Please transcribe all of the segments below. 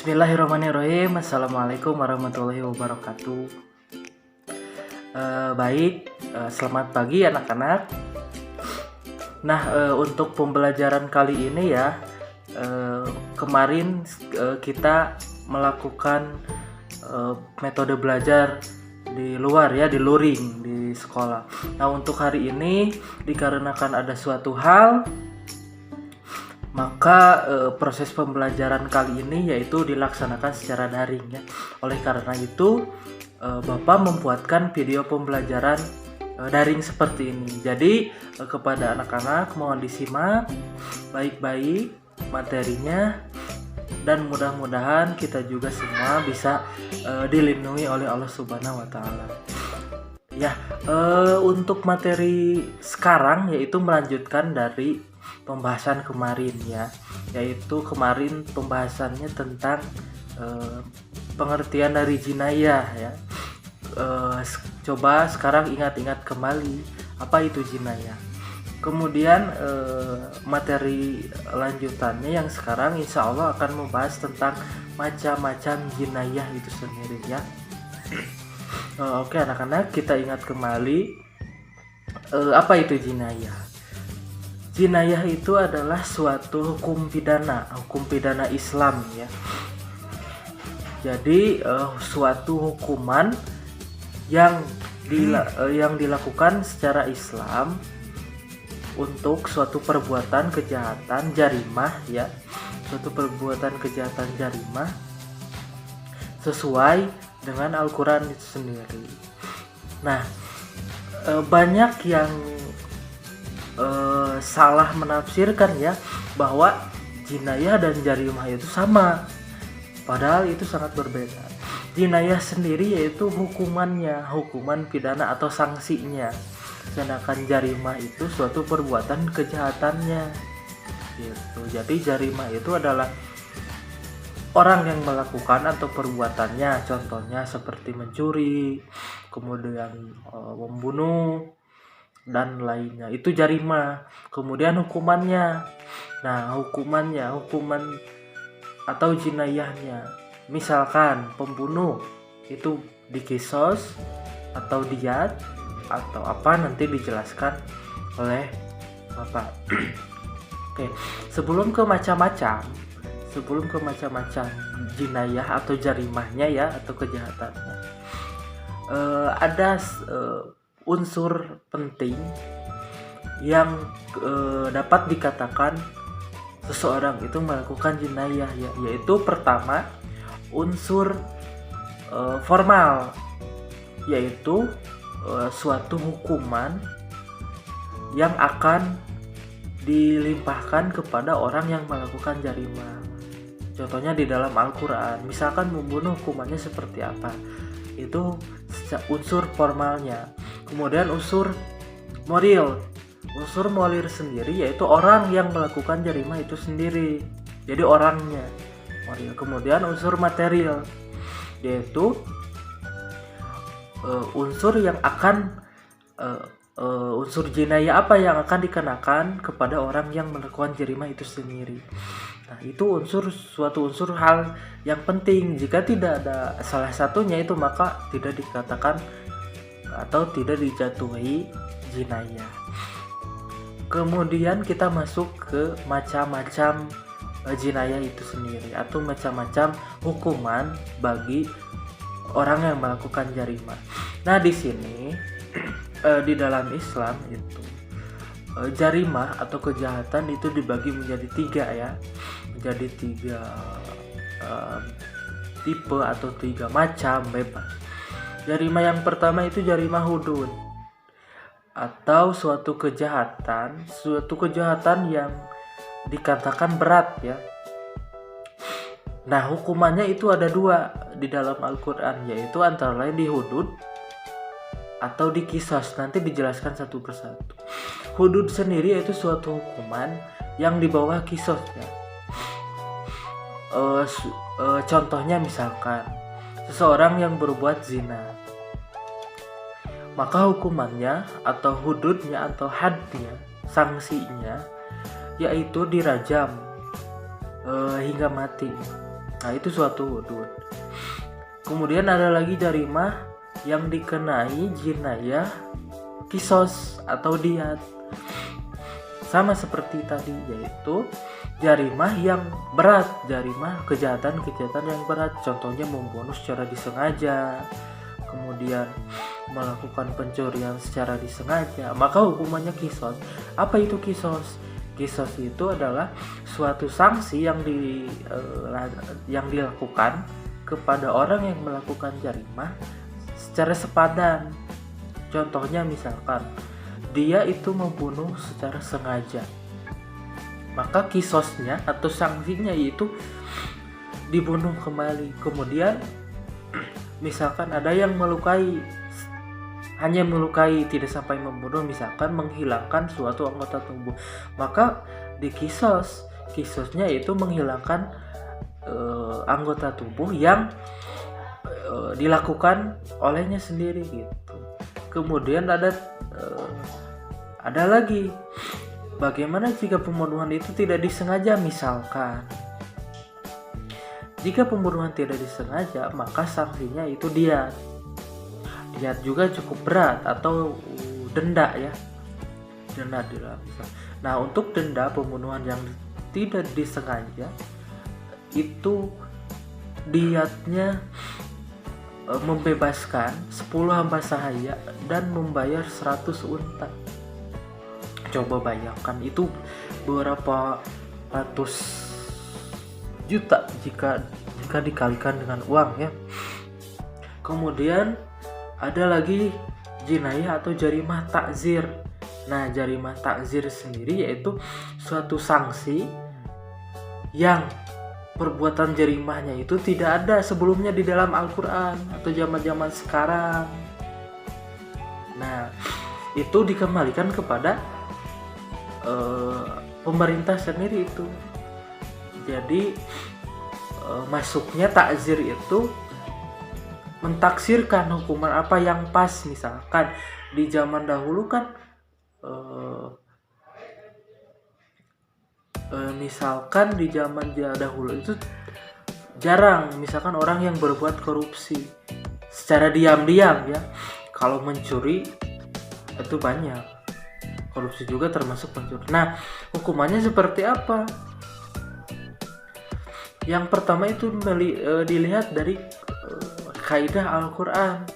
Bismillahirrahmanirrahim. Assalamualaikum warahmatullahi wabarakatuh. Selamat pagi anak-anak. Untuk pembelajaran kali ini ya, kemarin kita melakukan metode belajar di luar ya, di luring di sekolah. Nah, untuk hari ini dikarenakan ada suatu hal, maka proses pembelajaran kali ini yaitu dilaksanakan secara daring ya. Oleh karena itu Bapak membuatkan video pembelajaran daring seperti ini. Jadi kepada anak-anak mohon disimak baik-baik materinya, dan mudah-mudahan kita juga semua bisa dilindungi oleh Allah Subhanahu wa taala. Ya, untuk materi sekarang yaitu melanjutkan dari pembahasan kemarin ya, yaitu kemarin pembahasannya tentang pengertian dari jinayah ya. Coba sekarang ingat-ingat kembali apa itu jinayah. Kemudian materi lanjutannya yang sekarang insya Allah akan membahas tentang macam-macam jinayah itu sendiri ya. Oke anak-anak, kita ingat kembali apa itu jinayah. Jinayah itu adalah suatu hukum pidana Islam ya. Jadi suatu hukuman yang dilakukan secara Islam untuk suatu perbuatan kejahatan jarimah ya, suatu perbuatan kejahatan jarimah sesuai dengan Al-Quran itu sendiri. Nah, banyak yang salah menafsirkan ya, bahwa jinayah dan jarimah itu sama, padahal itu sangat berbeda. Jinayah sendiri yaitu hukumannya, hukuman pidana atau sanksinya, sedangkan jarimah itu suatu perbuatan kejahatannya gitu. Jadi jarimah itu adalah orang yang melakukan atau perbuatannya, contohnya seperti mencuri, kemudian membunuh dan lainnya, itu jarimah. Kemudian hukuman atau jinayahnya, misalkan pembunuh itu dikisos atau diyat atau apa, nanti dijelaskan oleh Bapak. Oke, sebelum ke macam-macam jinayah atau jarimahnya ya, atau kejahatannya, ada unsur penting yang dapat dikatakan seseorang itu melakukan jinayah ya, yaitu pertama unsur formal, yaitu suatu hukuman yang akan dilimpahkan kepada orang yang melakukan jarimah. Contohnya di dalam Al-Quran, misalkan membunuh hukumannya seperti apa, itu unsur formalnya. Kemudian unsur moral sendiri yaitu orang yang melakukan jarimah itu sendiri, jadi orangnya moral. Kemudian unsur material yaitu unsur yang akan unsur jinayah apa yang akan dikenakan kepada orang yang melakukan jarimah itu sendiri. Nah, itu suatu unsur hal yang penting. Jika tidak ada salah satunya itu, maka tidak dikatakan atau tidak dijatuhi jinayah. Kemudian kita masuk ke macam-macam jinayah itu sendiri, atau macam-macam hukuman bagi orang yang melakukan jarimah. Nah, di sini di dalam Islam itu jarimah atau kejahatan itu dibagi menjadi 3 ya, menjadi 3 tipe atau 3 macam bebas. Jarimah yang pertama itu jarimah hudud, atau suatu kejahatan yang dikatakan berat ya. Nah, hukumannya itu ada 2 di dalam Al-Quran, yaitu antara lain di hudud atau di qisas. Nanti dijelaskan satu persatu. Hudud sendiri yaitu suatu hukuman yang di bawah qisas ya. Contohnya misalkan seseorang yang berbuat zina, maka hukumannya atau hududnya atau hadnya, sanksinya yaitu dirajam hingga mati. Nah, itu suatu hudud. Kemudian ada lagi jarimah yang dikenai jinayah kisos atau diat. Sama seperti tadi, yaitu jarimah yang berat, jarimah kejahatan-kejahatan yang berat. Contohnya membunuh secara disengaja, kemudian melakukan pencurian secara disengaja, maka hukumannya kisos. Apa itu kisos? Kisos itu adalah suatu sanksi yang dilakukan kepada orang yang melakukan jarimah secara sepadan. Contohnya misalkan dia itu membunuh secara sengaja, maka kisosnya atau sanksinya itu dibunuh kembali. Kemudian misalkan ada yang hanya melukai, tidak sampai membunuh, misalkan menghilangkan suatu anggota tubuh, maka di kisosnya itu menghilangkan anggota tubuh yang dilakukan olehnya sendiri gitu. Kemudian ada lagi, bagaimana jika pembunuhan itu tidak disengaja? Misalkan jika pembunuhan tidak disengaja, maka sanksinya itu diat juga cukup berat, atau denda ya, denda bisa. Nah, untuk denda pembunuhan yang tidak disengaja itu diatnya membebaskan 10 hamba sahaya dan membayar 100 unta. Coba bayangkan, itu berapa ratus juta jika dikalikan dengan uang ya. Kemudian ada lagi jinayah atau jarimah takzir. Nah, jarimah takzir sendiri yaitu suatu sanksi yang perbuatan jarimahnya itu tidak ada sebelumnya di dalam Al-Quran atau zaman-zaman sekarang. Nah, itu dikembalikan kepada pemerintah sendiri itu. Jadi masuknya takzir itu mentaksirkan hukuman apa yang pas. Misalkan di zaman dahulu kan misalkan di zaman dahulu itu jarang misalkan orang yang berbuat korupsi secara diam-diam ya. Kalau mencuri itu banyak, korupsi juga termasuk pencuri. Nah, hukumannya seperti apa? Yang pertama itu dilihat dari kaidah Al-Quran.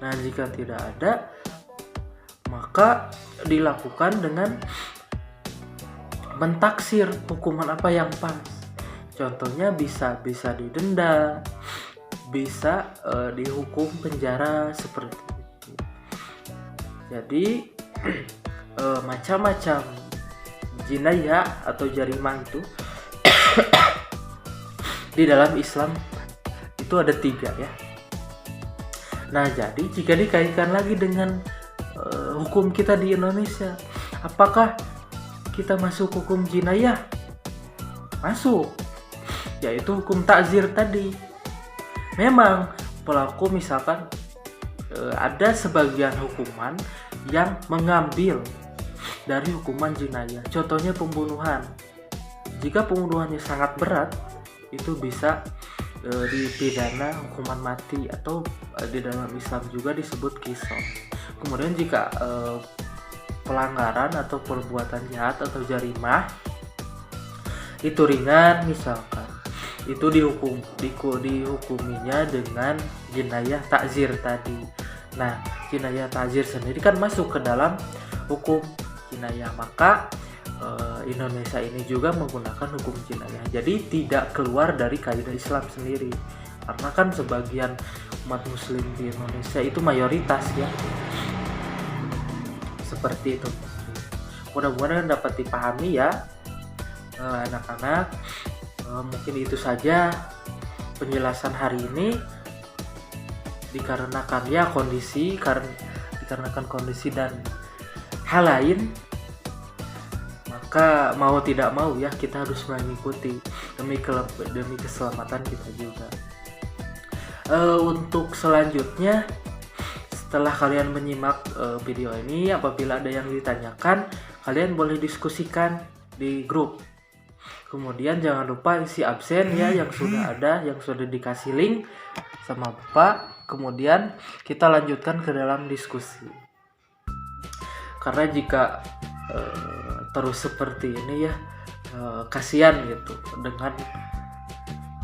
Nah, jika tidak ada, maka dilakukan dengan mentaksir hukuman apa yang pas. Contohnya bisa didenda, bisa dihukum penjara seperti itu. Jadi macam-macam jinayah atau jarimah itu di dalam Islam itu ada 3 ya. Nah, jadi jika dikaitkan lagi dengan hukum kita di Indonesia, apakah kita masuk hukum jinayah? Masuk, yaitu hukum takzir tadi. Memang pelaku misalkan ada sebagian hukuman yang mengambil dari hukuman jinayah. Contohnya pembunuhan. Jika pembunuhannya sangat berat, itu bisa dipidana hukuman mati, atau di dalam Islam juga disebut qisas. Kemudian jika pelanggaran atau perbuatan jahat atau jarimah itu ringan, misalkan itu dihukuminya dengan jinayah takzir tadi. Nah, jinayah takzir sendiri kan masuk ke dalam hukum jinayah, maka Indonesia ini juga menggunakan hukum jinayah. Jadi tidak keluar dari kaidah Islam sendiri, karena kan sebagian umat muslim di Indonesia itu mayoritas ya. Seperti itu. Mudah-mudahan dapat dipahami ya anak-anak. Mungkin itu saja penjelasan hari ini. Dikarenakan kondisi dan hal lain, maka mau tidak mau ya kita harus mengikuti demi keselamatan kita juga. Untuk selanjutnya, setelah kalian menyimak video ini, apabila ada yang ditanyakan, kalian boleh diskusikan di grup. Kemudian jangan lupa isi absen ya yang sudah ada, yang sudah dikasih link sama Bapak. Kemudian kita lanjutkan ke dalam diskusi. Karena jika terus seperti ini ya, kasihan gitu dengan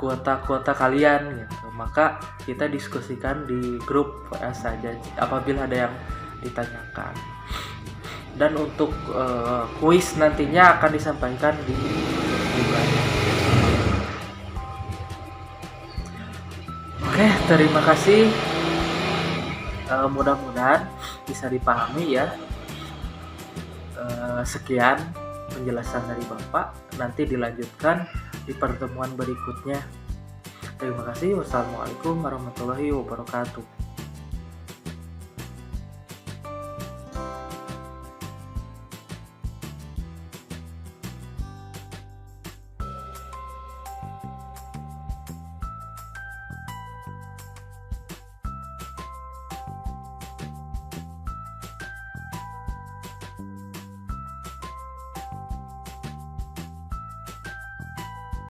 kuota-kuota kalian gitu. Maka kita diskusikan di grup WA saja apabila ada yang ditanyakan. Dan untuk kuis nantinya akan disampaikan di bulan. Oke, terima kasih. Mudah-mudahan bisa dipahami ya. Sekian penjelasan dari Bapak. Nanti dilanjutkan di pertemuan berikutnya. Terima kasih. Wassalamualaikum warahmatullahi wabarakatuh.